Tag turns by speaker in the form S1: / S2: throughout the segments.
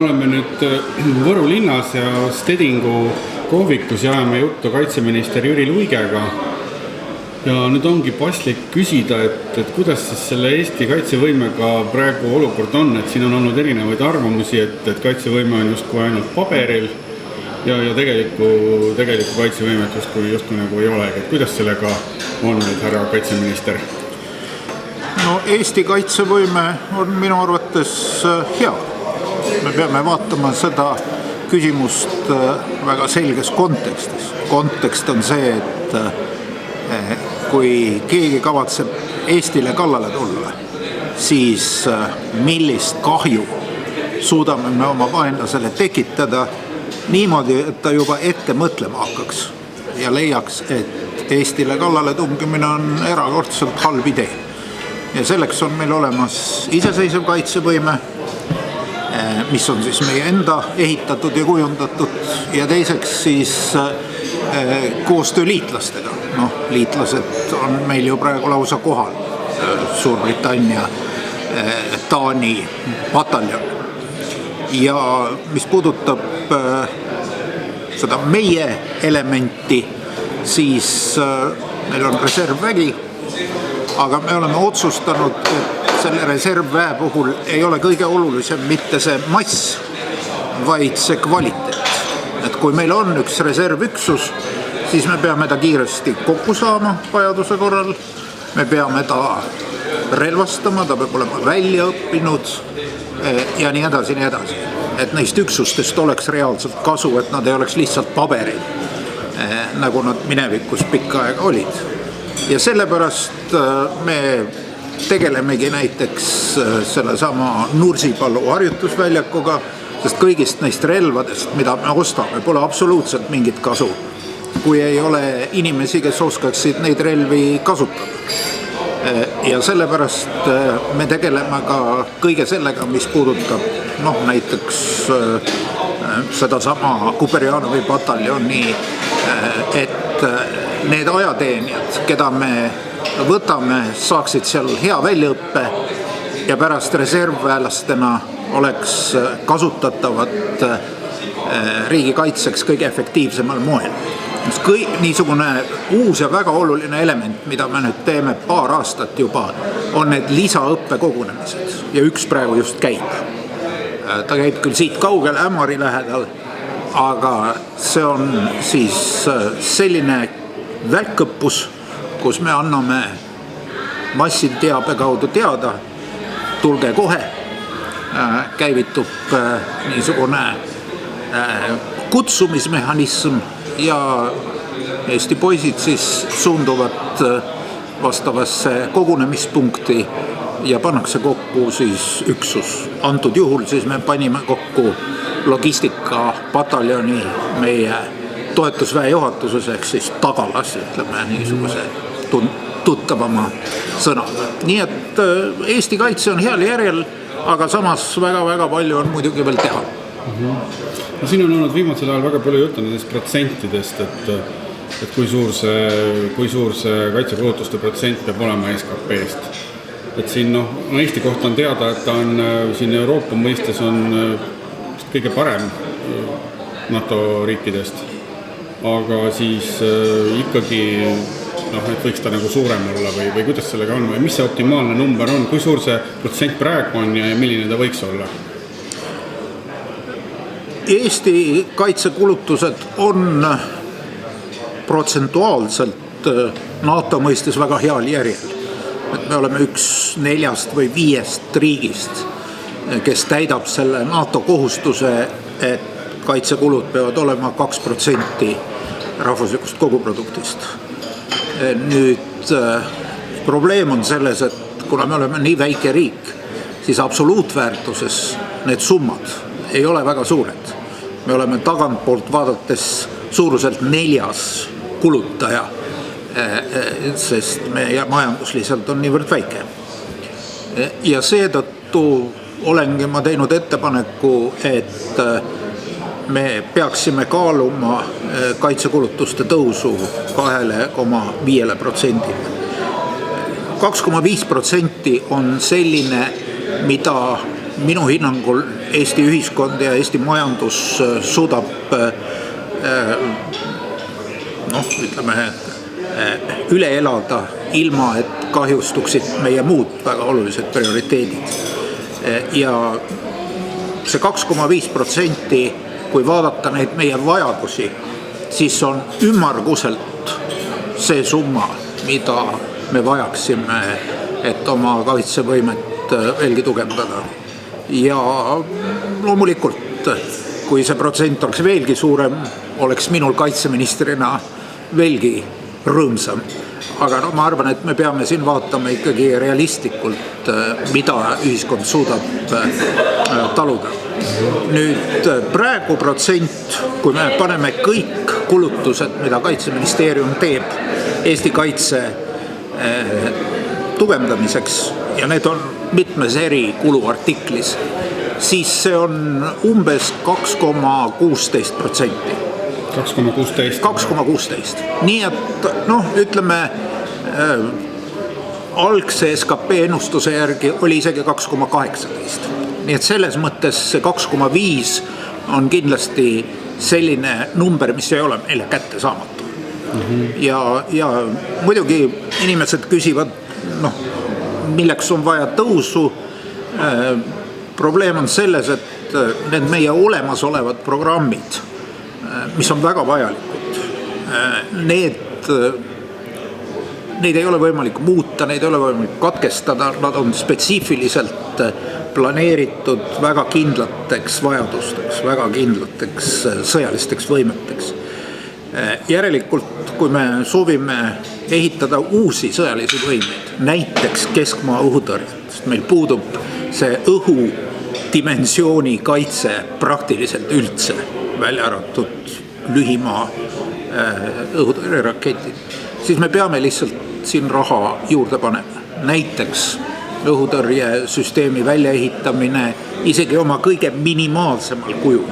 S1: Oleme nüüd Võru linnas ja Stedingu kohvikus ja ajame juttu kaitseminister Jüri Luigega. Ja nüüd ongi paslik küsida, et kuidas siis selle Eesti kaitsevõimega praegu olukord on, et siin on olnud erinevaid arvamusi, et kaitsevõime on justkui ainult paberil ja tegelikult kaitsevõimet justkui nagu ei olegi. Et kuidas sellega on nüüd, härra kaitseminister?
S2: No Eesti kaitsevõime on minu arvates hea. Me peame vaatama seda küsimust väga selges kontekstis. Kontekst on see, et kui keegi kavatseb Eestile kallale tulla, siis millist kahju suudame me oma vaenlasele tekitada niimoodi, et ta juba ette mõtlema hakkaks ja leiaks, et Eestile kallale tungimine on erakordselt halb idee. Ja selleks on meil olemas iseseisev kaitsevõime, mis on siis meie enda ehitatud ja kujundatud, ja teiseks siis koostöö liitlastega. Liitlased on meil ju praegu lausa kohal, Suurbritannia, Taani pataljon. Ja mis puudutab seda meie elementi, siis meil on reservvägi, aga me oleme otsustanud, et selle reservväe puhul ei ole kõige olulisem mitte see mass, vaid see kvaliteet. Et kui meil on üks reservüksus, siis me peame ta kiiresti kokku saama vajaduse korral. Me peame ta relvastama, ta peab olema välja õppinud ja nii edasi, nii edasi. Et neist üksustest oleks reaalselt kasu, et nad ei oleks lihtsalt paberil, nagu nad minevikus pikka aega olid. Ja sellepärast me tegelemegi näiteks sellesama Nursipalu harjutusväljakuga, sest kõigist neist relvadest, mida me ostame, pole absoluutselt mingit kasu, kui ei ole inimesi, kes oskaksid neid relvi kasutada. Ja sellepärast me tegeleme ka kõige sellega, mis puudutab näiteks sedasama Kuperjanovi pataljoni, et need ajateenijad, keda me võtame, saaksid seal hea väljaõppe ja pärast reservväelastena oleks kasutatavad riigikaitseks kõige efektiivsemal moel. Niisugune uus ja väga oluline element, mida me nüüd teeme paar aastat juba, on need lisaõppekogunemised ja üks praegu just käib. Ta käib küll siit kaugel Ämmari lähedal, aga see on siis selline välkõppus, kus me anname massiteabe kaudu teada, tulge kohe, käivitub niisugune kutsumismehhanism ja Eesti poisid siis suunduvad vastavasse kogunemispunkti ja pannakse kokku siis üksus. Antud juhul siis me panime kokku logistikapataljoni meie toetusväe juhatuses, ehk siis tagalas, ütleme niisuguse tuttavama sõnaga. Nii et Eesti kaitse on heal järjel, aga samas väga-väga palju on muidugi veel teha.
S1: No, siin on olnud viimasel ajal väga palju juttu nendest protsentidest, et kui suur see kaitsekulutuste protsent peab olema SKP-st. Et siin Eesti kohta on teada, et ta on siin Euroopa mõistes on kõige parem NATO riikidest, aga siis ikkagi et võiks ta nagu suurem olla või kuidas sellega on või mis see optimaalne number on, kui suur see protsent praegu on ja milline ta võiks olla?
S2: Eesti kaitsekulutused on protsentuaalselt NATO mõistes väga heal järjel. Et me oleme üks 4 või 5 riigist, kes täidab selle NATO kohustuse, et kaitsekulud peavad olema 2% rahvuslikust koguproduktist. Nüüd probleem on selles, et kuna me oleme nii väike riik, siis absoluutväärtuses need summad ei ole väga suured. Me oleme tagantpoolt vaadates suuruselt 4. kulutaja, sest meie majandusliselt on niivõrd väike. Ja seetõttu olengi ma teinud ettepaneku, et me peaksime kaaluma kaitsekulutuste tõusu 2,5%. 2,5% on selline, mida minu hinnangul Eesti ühiskond ja Eesti majandus suudab üle elada ilma, et kahjustuksid meie muud väga olulised prioriteedid. Ja see 2,5%, kui vaadata neid meie vajadusi, siis on ümmarguselt see summa, mida me vajaksime, et oma kaitsevõimet veelgi tugevdada. Ja loomulikult, kui see protsent oleks veelgi suurem, oleks minul kaitseministrina veelgi rõõmsam. Aga ma arvan, et me peame siin vaatama ikkagi realistlikult, mida ühiskond suudab taluda. Nüüd praegu protsent, kui me paneme kõik kulutused, mida Kaitseministeerium teeb Eesti kaitse tugevdamiseks, ja need on mitmes eri kuluartiklis, siis see on umbes 2,16%.
S1: 2,16.
S2: 2,16. Nii et ütleme, algse SKP ennustuse järgi oli isegi 2,18. Nii et selles mõttes see 2,5 on kindlasti selline number, mis ei ole meile kätte saamatu. Ja muidugi inimesed küsivad, milleks on vaja tõusu. Probleem on selles, et need meie olemasolevad programmid, mis on väga vajalikud, neid ei ole võimalik muuta, neid ei ole võimalik katkestada, nad on spetsiifiliselt planeeritud väga kindlateks vajadusteks, väga kindlateks sõjalisteks võimeteks. Järelikult, kui me soovime ehitada uusi sõjalisi võimeid, näiteks keskmaa õhutõrjet, sest meil puudub see õhudimensiooni kaitse praktiliselt üldse, välja arvatud lühimaa õhutõrjeraketid, siis me peame lihtsalt siin raha juurde panema. Näiteks õhutõrjesüsteemi väljaehitamine isegi oma kõige minimaalsemal kujul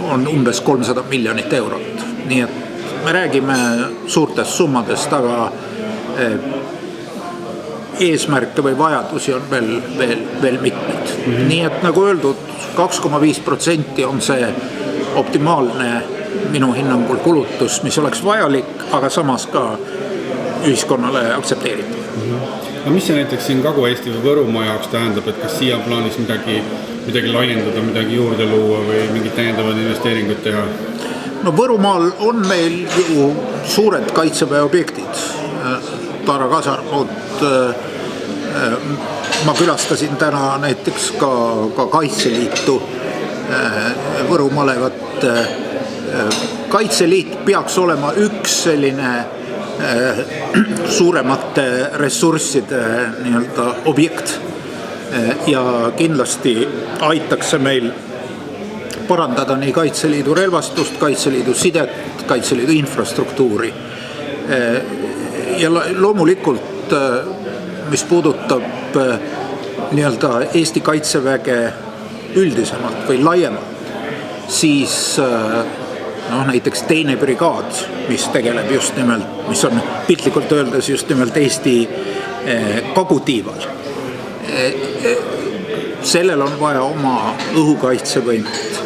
S2: on umbes 300 miljonit eurot. Nii et me räägime suurtest summadest, aga eesmärke või vajadusi on veel mitmeid. Nii et nagu öeldud, 2,5% on see optimaalne minu hinnangul kulutus, mis oleks vajalik, aga samas ka ühiskonnale aktsepteeritud.
S1: No mis see näiteks siin Kagu-Eesti või Võrumaa jaoks tähendab, et kas siia plaanis midagi laiendada, midagi juurde luua või mingid täiendavad investeeringuid teha?
S2: No Võrumaal on meil ju suured kaitseväe objektid. Taara kasarmud. Ma külastasin täna näiteks ka Kaitseliitu Võrumalevat. Kaitseliit peaks olema üks selline suuremate ressursside objekt ja kindlasti aitaks see meil parandada nii Kaitseliidu relvastust, Kaitseliidu sidet, Kaitseliidu infrastruktuuri. Ja loomulikult, mis puudutab Eesti kaitseväge üldisemalt või laiemalt, siis näiteks teine brigaad, mis tegeleb just nimelt, mis on piltlikult öeldes just nimelt Eesti kagutiival. Sellel on vaja oma õhukaitsevõimet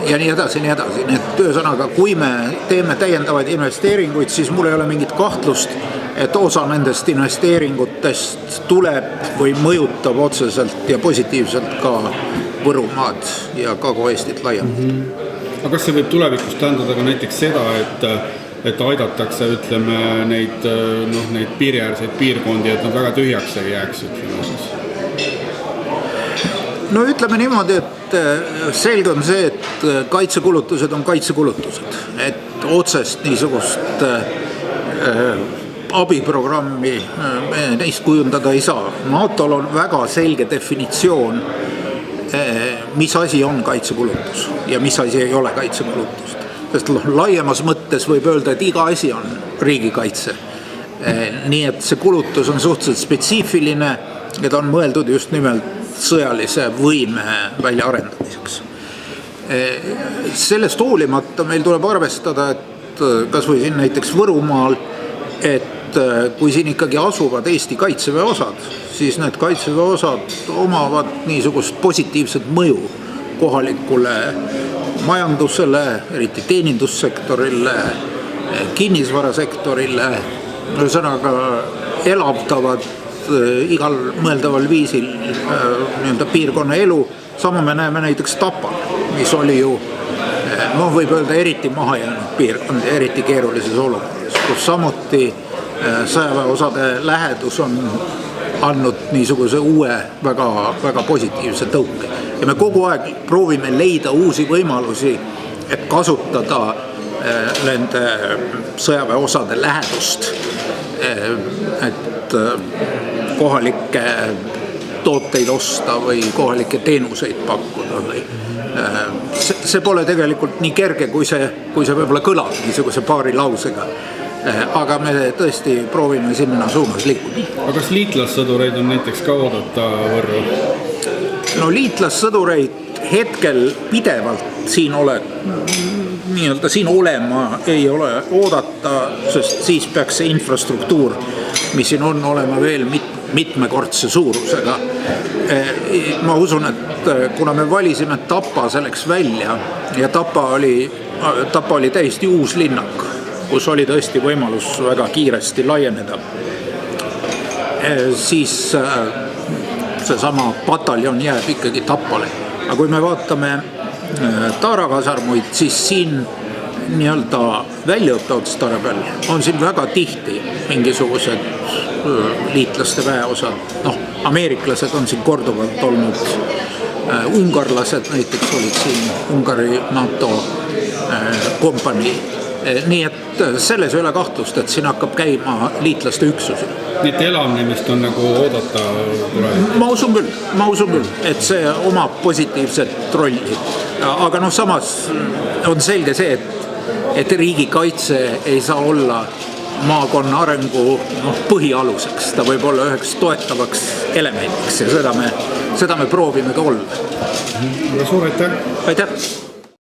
S2: ja nii edasi, nii edasi. Nii et ühesõnaga, kui me teeme täiendavaid investeeringuid, siis mul ei ole mingit kahtlust, et osa nendest investeeringutest tuleb või mõjutab otseselt ja positiivselt ka Võrumaad ja Kagu-Eestit laiemalt.
S1: Aga kas see võib tulevikus tähendada ka näiteks seda, et aidatakse, neid piiriäärseid piirkondi, et nad väga tühjaks ei jääks, siis?
S2: No ütleme niimoodi, et selge on see, et kaitsekulutused on kaitsekulutused, et otsest niisugust abiprogrammi me neist kujundada ei saa. NATO-l on väga selge definitsioon, mis asi on kaitsekulutus ja mis asi ei ole kaitsekulutust. Sest laiemas mõttes võib öelda, et iga asi on riigikaitse. Nii et see kulutus on suhteliselt spetsiifiline ja ta on mõeldud just nimelt sõjalise võime väljaarendamiseks. Sellest hoolimata meil tuleb arvestada, et kas või siin näiteks Võrumaal, et kui siin ikkagi asuvad Eesti kaitseväe osad, siis need kaitseväe osad omavad niisugust positiivset mõju kohalikule majandusele, eriti teenindussektorile, kinnisvarasektorile, ühesõnaga elavdavad igal mõeldaval viisil nii-öelda piirkonna elu. Sama me näeme näiteks Tapal, mis oli ju võib öelda eriti mahajäänud piirkond, eriti keerulises olukorras, kus samuti sõjaväeosade lähedus on andnud niisuguse uue väga positiivse tõuke. Ja me kogu aeg proovime leida uusi võimalusi, et kasutada nende sõjaväeosade lähedust, et kohalikke tooteid osta või kohalikke teenuseid pakkuda või see pole tegelikult nii kerge, kui see võib-olla kõlab niisuguse paari lausega. Aga me tõesti proovime sinna suunas liikuda.
S1: Aga kas liitlassõdureid on näiteks ka oodata Võrru?
S2: No liitlassõdureid hetkel pidevalt siin olema ei ole oodata, sest siis peaks see infrastruktuur, mis siin on, olema veel mitmekordse suurusega. Ma usun, et kuna me valisime Tapa selleks välja ja Tapa oli täiesti uus linnak, kus oli tõesti võimalus väga kiiresti laieneda, siis seesama pataljon jääb ikkagi Tapale. Aga kui me vaatame Taara kasarmuid, siis siin nii-öelda väljaõppeotstarbel on siin väga tihti mingisugused liitlaste väeosad. Ameeriklased on siin korduvalt olnud, ungarlased näiteks olid siin, Ungari NATO kompanii. Nii et selles ei ole kahtlust, et siin hakkab käima liitlaste üksusi.
S1: Nii et elamnemist on nagu oodata tulevikus?
S2: Ma usun küll, et see omab positiivset rolli. Aga samas on selge see, et riigikaitse ei saa olla maakonna arengu põhialuseks. Ta võib olla üheks toetavaks elemendiks ja seda me proovime ka olla.
S1: Suur aitäh!
S2: Aitäh!